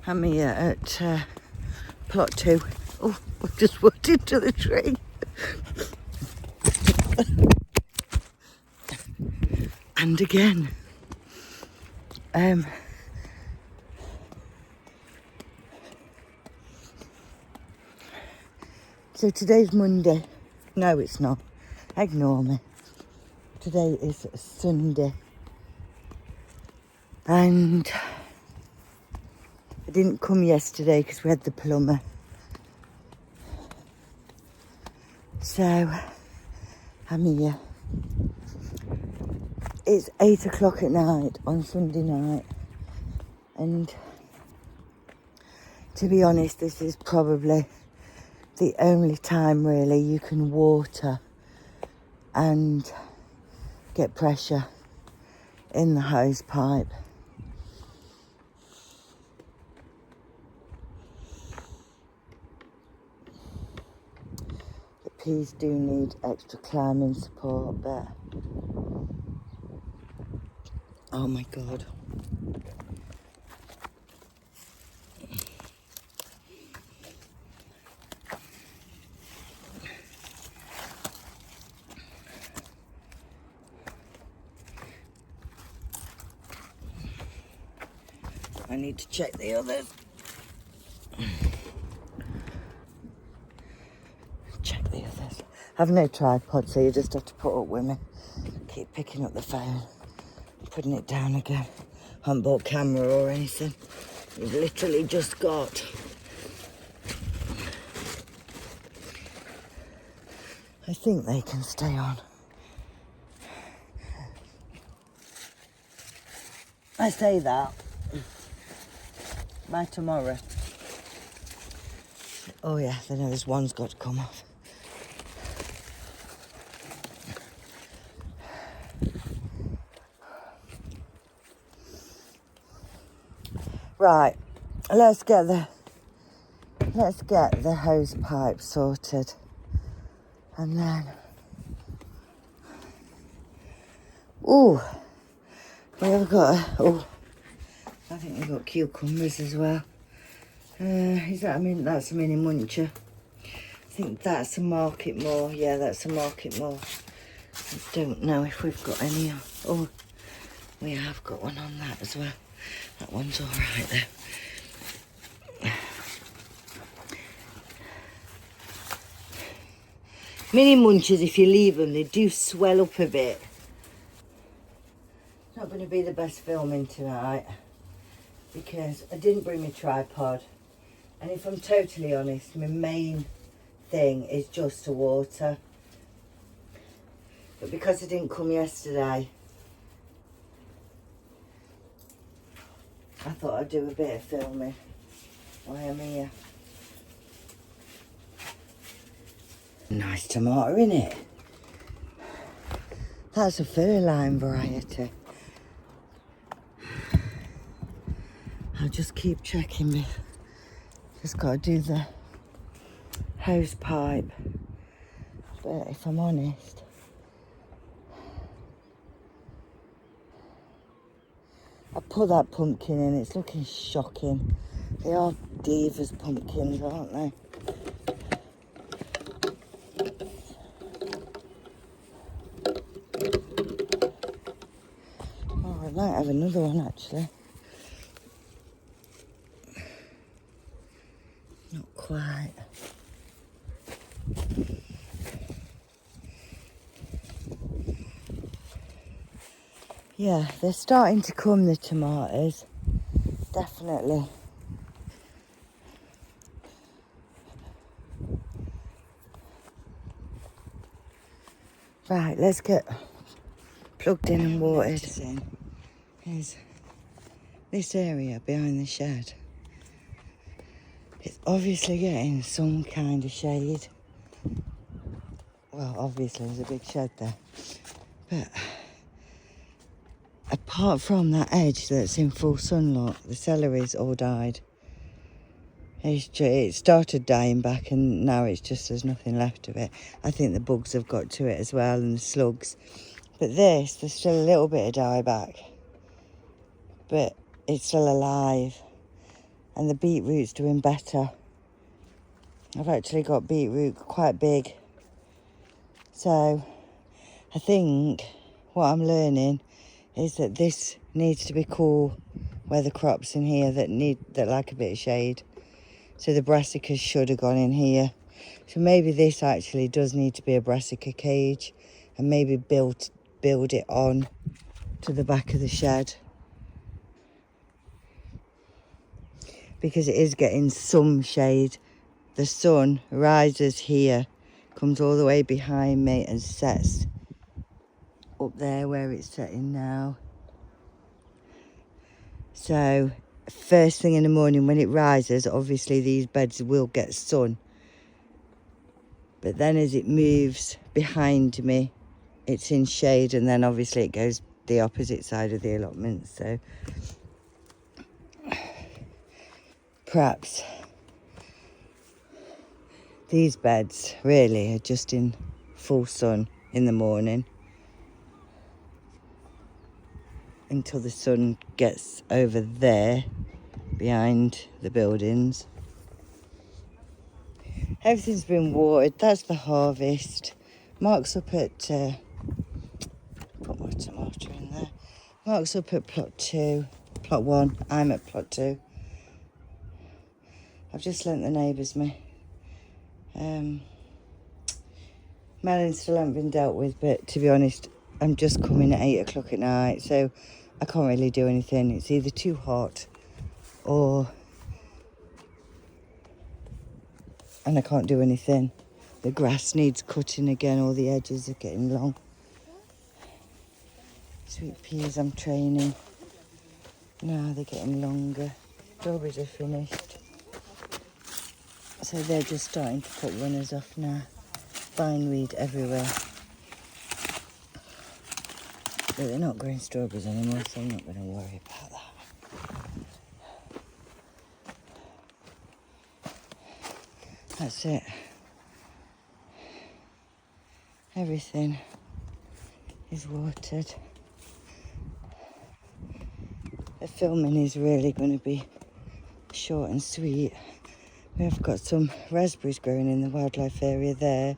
I'm here at plot 2. Oh, I've just walked into the tree. And again. So today's Monday. No, it's not. Ignore me. Today is Sunday. And I didn't come yesterday because we had the plumber. So I'm here. It's 8 o'clock at night on Sunday night. And to be honest, this is probably the only time really you can water and get pressure in the hose pipe. The peas do need extra climbing support, but oh my God. I need to check the others. Check the others. I've no tripod, so you just have to put up with me. Keep picking up the phone, putting it down again. I haven't bought camera or anything. You've literally just got. I think they can stay on. I say that. By tomorrow. Oh yeah, then there's one's got to come off. Right, let's get the hose pipe sorted, and then we have got I think we've got cucumbers as well. Is that that's a mini muncher. I think that's a market more. Yeah, that's a market more. I don't know if we've got any. Oh, we have got one on that as well. That one's all right though. Mini munchers, if you leave them, they do swell up a bit. It's not going to be the best filming tonight because I didn't bring my tripod. And if I'm totally honest, my main thing is just to water. But because I didn't come yesterday, I thought I'd do a bit of filming while I'm here. Nice tomato, innit? That's a fur-line variety. I'll just keep checking me. Just got to do the hose pipe. But if I'm honest, I put that pumpkin in, it's looking shocking. They are divas pumpkins, aren't they? Oh, I might have another one actually. Not quite. Yeah, they're starting to come, the tomatoes. Definitely. Right, let's get plugged in and watered. Here's this area behind the shed. It's obviously getting some kind of shade. Well, obviously there's a big shed there. But apart from that edge that's in full sunlight, the celery's all died. It started dying back and now it's just there's nothing left of it. I think the bugs have got to it as well and the slugs. But there's still a little bit of dieback. But it's still alive. and the beetroot's doing better. I've actually got beetroot quite big. So I think what I'm learning is that this needs to be cool, where the crops in here that like a bit of shade. So the brassicas should have gone in here. So maybe this actually does need to be a brassica cage, and maybe build it on to the back of the shed, because it is getting some shade. The sun rises here, comes all the way behind me and sets up there where it's setting now. So first thing in the morning when it rises, obviously these beds will get sun. But then as it moves behind me, it's in shade, and then obviously it goes the opposite side of the allotment. So perhaps these beds really are just in full sun in the morning until the sun gets over there behind the buildings. Everything's been watered. That's the harvest. Mark's up at put more tomato in there. Mark's up at plot 1. I'm at plot 2. I've just lent the neighbours me. Melons still haven't been dealt with, but to be honest, I'm just coming at 8 o'clock at night, so I can't really do anything. It's either too hot and I can't do anything. The grass needs cutting again, all the edges are getting long. Sweet peas I'm training. Now they're getting longer. Strawberries are finished. So they're just starting to put runners off now. Bindweed everywhere. But they're not growing strawberries anymore, so I'm not going to worry about that. That's it. Everything is watered. The filming is really going to be short and sweet. We have got some raspberries growing in the wildlife area there.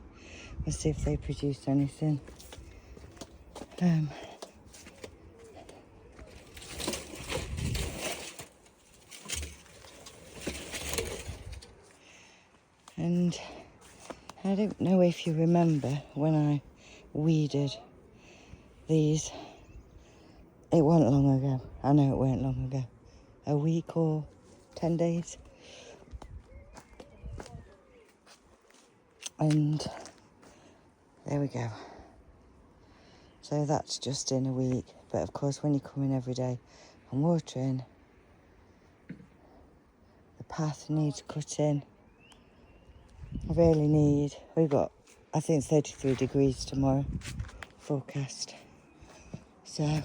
We'll see if they produce anything. And I don't know if you remember when I weeded these. It wasn't long ago. I know it weren't long ago. A week or 10 days. And there we go. So that's just in a week. But of course, when you come in every day and watering, the path needs cutting. We've got, I think, 33 degrees tomorrow forecast. So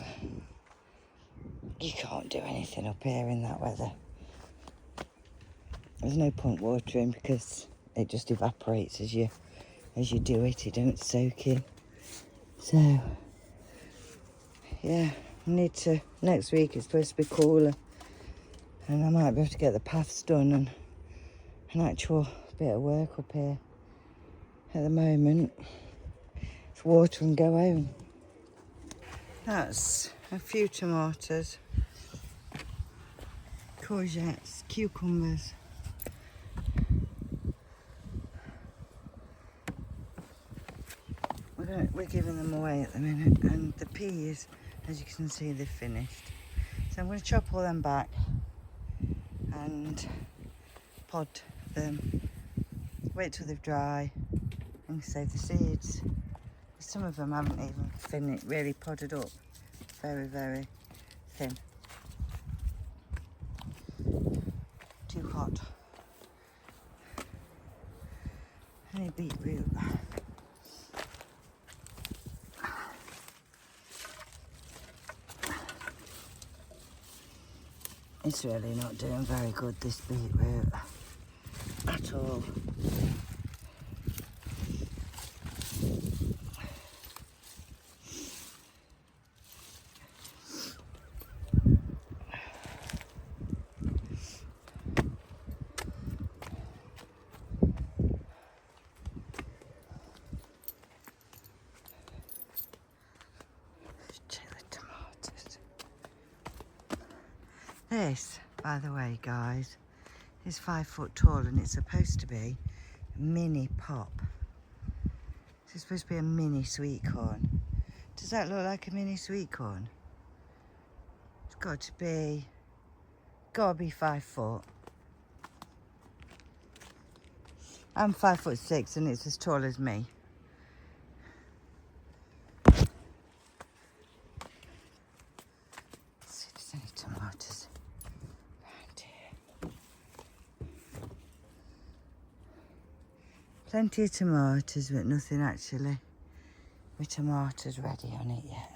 you can't do anything up here in that weather. There's no point watering because it just evaporates as you do it. It don't soak in. So yeah, next week it's supposed to be cooler, and I might be able to get the paths done and an actual bit of work up here. At the moment, it's water and go home. That's a few tomatoes, courgettes, cucumbers. We're giving them away at the minute, and the peas, as you can see, they're finished. So I'm going to chop all them back and pod them, wait till they're dry and save the seeds. Some of them haven't even really podded up, very, very thin. Too hot. Any beetroot. It's really not doing very good, this beetroot, at all. This, by the way, guys, is 5 foot tall and it's supposed to be a mini pop. This is supposed to be a mini sweet corn. Does that look like a mini sweet corn? It's gotta be 5 foot. I'm 5'6" and it's as tall as me. Let's see if there's any tomatoes around here. Plenty of tomatoes, but nothing actually with tomatoes ready on it yet.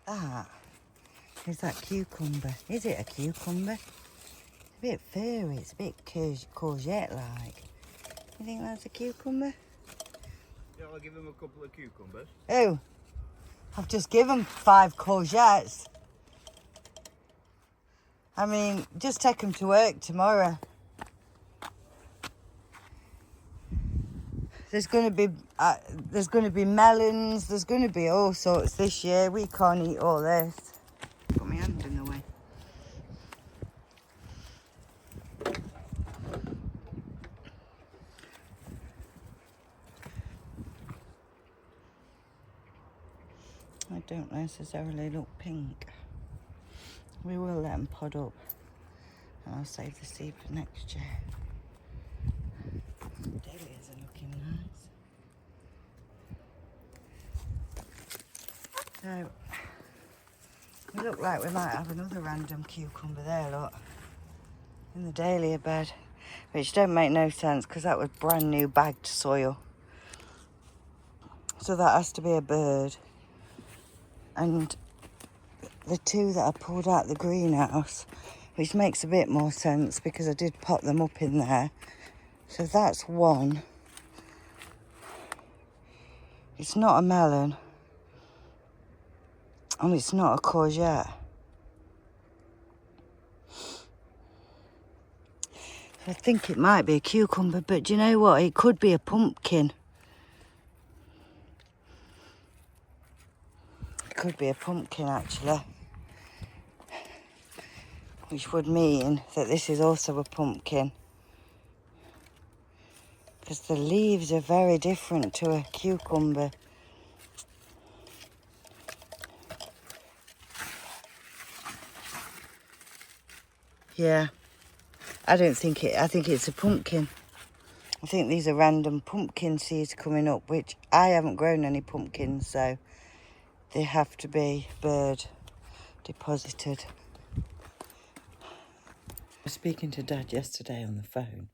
That is that cucumber. Is it a cucumber? It's a bit furry. It's a bit courgette-like. You think that's a cucumber? Yeah, I'll give him a couple of cucumbers. Oh, I've just given 5 courgettes. I mean, just take them to work tomorrow. There's going to be melons. There's going to be all sorts this year. We can't eat all this. Got my hand in the way. I don't necessarily look pink. We will let them pod up. And I'll save the seed for next year. Dahlias are looking nice. So, we look like we might have another random cucumber there, look. In the dahlia bed. Which don't make no sense because that was brand new bagged soil. So that has to be a bird. And the 2 that I pulled out the greenhouse, which makes a bit more sense because I did pop them up in there. So that's 1. It's not a melon. And it's not a courgette. I think it might be a cucumber, but do you know what? It could be a pumpkin. It could be a pumpkin, actually. Which would mean that this is also a pumpkin. Because the leaves are very different to a cucumber. Yeah. I think it's a pumpkin. I think these are random pumpkin seeds coming up, which I haven't grown any pumpkins, so they have to be bird deposited. I was speaking to Dad yesterday on the phone,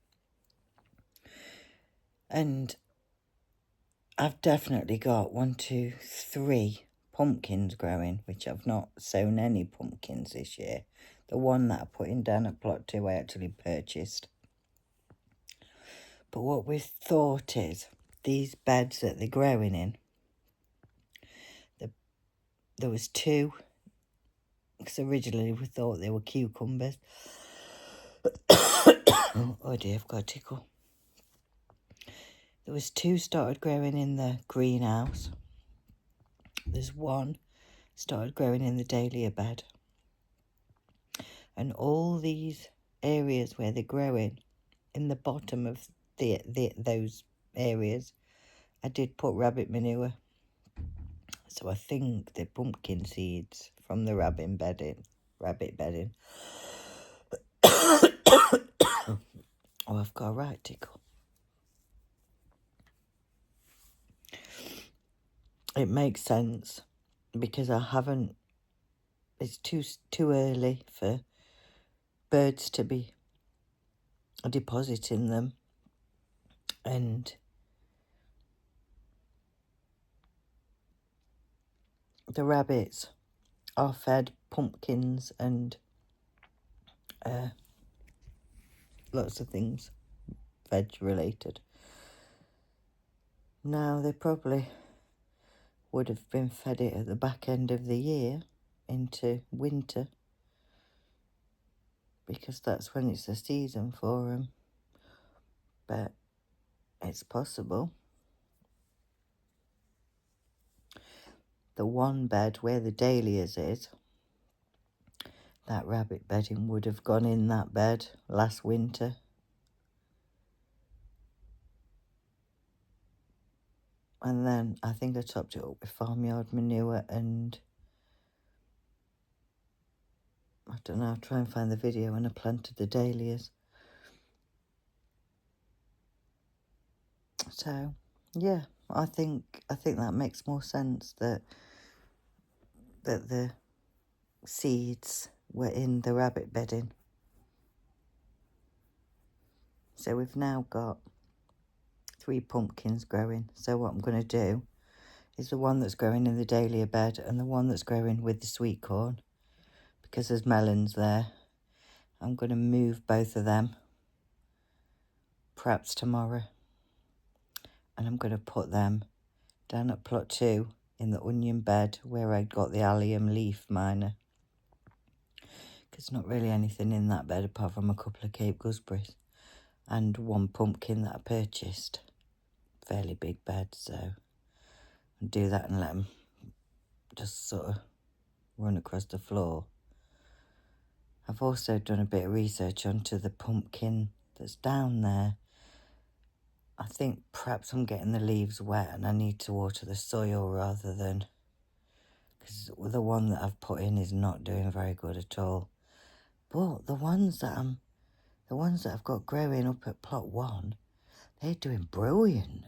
and I've definitely got 1, 2, 3 pumpkins growing, which I've not sown any pumpkins this year. The one that I put in down at plot 2 I actually purchased. But what we've thought is, these beds that they're growing in, there was 2, because originally we thought they were cucumbers. Oh dear, I've got a tickle. There was 2 started growing in the greenhouse. There's 1 started growing in the dahlia bed. And all these areas where they're growing, in the bottom of those areas, I did put rabbit manure. So I think they're pumpkin seeds from the rabbit bedding. Oh, I've got a right tickle. It makes sense because I haven't. It's too early for birds to be depositing them, and the rabbits are fed pumpkins and lots of things veg related. Now they probably would have been fed it at the back end of the year into winter, because that's when it's the season for them. But it's possible. The one bed where the dahlias is, that rabbit bedding would have gone in that bed last winter. And then I think I topped it up with farmyard manure and I don't know, I'll try and find the video when I planted the dahlias. So, yeah, I think that makes more sense that the seeds were in the rabbit bedding. So we've now got 3 pumpkins growing. So what I'm going to do is the one that's growing in the dahlia bed and the one that's growing with the sweet corn, because there's melons there. I'm going to move both of them, perhaps tomorrow. And I'm going to put them down at plot 2 in the onion bed where I got the allium leaf miner. Because not really anything in that bed apart from a couple of Cape gooseberries and 1 pumpkin that I purchased. Fairly big bed, so I'll do that and let them just sort of run across the floor. I've also done a bit of research onto the pumpkin that's down there. I think perhaps I'm getting the leaves wet and I need to water the soil rather than, because the one that I've put in is not doing very good at all. But the ones that I've got growing up at plot 1, they're doing brilliant.